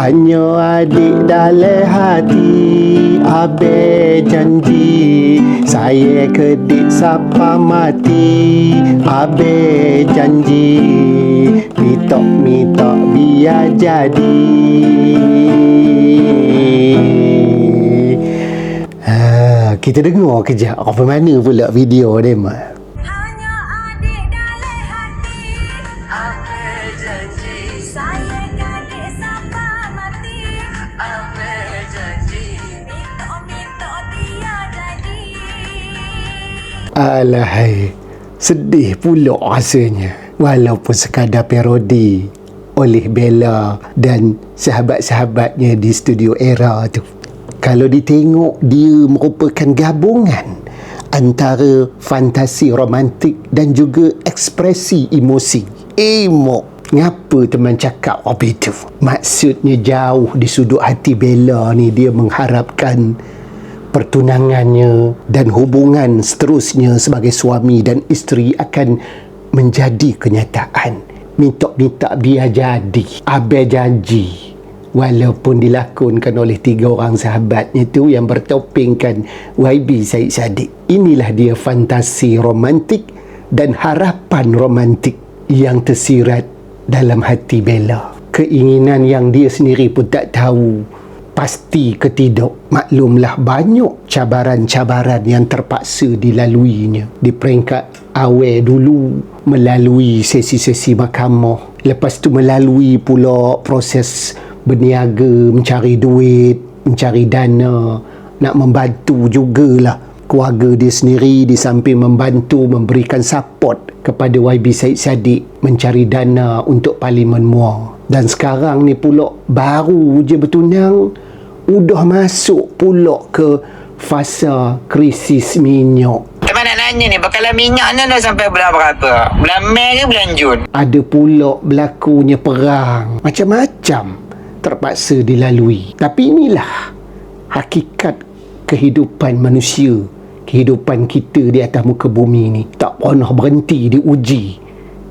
Hanya adik dalam hati, abe janji saya kedik sapa mati. Abe janji mitok-mitok biar jadi. Kita dengar kejap apa mana pula video dia mah. Alahai, sedih pula rasanya. Walaupun sekadar parodi oleh Bella dan sahabat-sahabatnya di Studio Era tu. Kalau ditengok, dia merupakan gabungan antara fantasi romantik dan juga ekspresi emosi. Ngapa teman cakap apa itu? Maksudnya jauh di sudut hati Bella ni, dia mengharapkan pertunangannya dan hubungan seterusnya sebagai suami dan isteri akan menjadi kenyataan. Minta biar jadi. Abe janji. Walaupun dilakonkan oleh 3 orang sahabatnya tu yang bertopengkan YB Syed Saddiq. Inilah dia fantasi romantik dan harapan romantik yang tersirat dalam hati Bella. Keinginan yang dia sendiri pun tak tahu pasti ke tidak. Maklumlah banyak cabaran-cabaran yang terpaksa dilaluinya. Di peringkat awal dulu melalui sesi-sesi mahkamah. Lepas tu melalui pula proses berniaga, mencari duit, mencari dana, nak membantu jugalah keluarga dia sendiri di samping membantu memberikan support kepada YB Syed Saddiq mencari dana untuk Parlimen Muar. Dan sekarang ni pula baru je bertunang, udah masuk pula ke fasa krisis minyak. Macam nak nanya ni, bakalan minyak ni dah sampai bulan berapa? Bulan Mei ke bulan Jun? Ada pula berlakunya perang. Macam-macam terpaksa dilalui. Tapi inilah hakikat kehidupan manusia. Kehidupan kita di atas muka bumi ni tak pernah berhenti diuji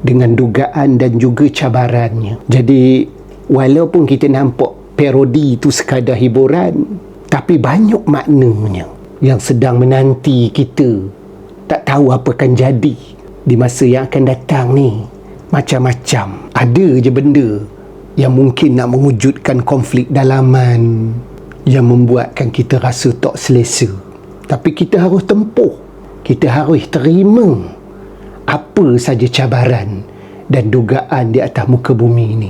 dengan dugaan dan juga cabarannya. Jadi walaupun kita nampak parodi itu sekadar hiburan, tapi banyak maknanya yang sedang menanti kita. Tak tahu apa akan jadi di masa yang akan datang ni. Macam-macam. Ada je benda yang mungkin nak mewujudkan konflik dalaman yang membuatkan kita rasa tak selesa. Tapi kita harus tempuh. Kita harus terima apa saja cabaran dan dugaan di atas muka bumi ini.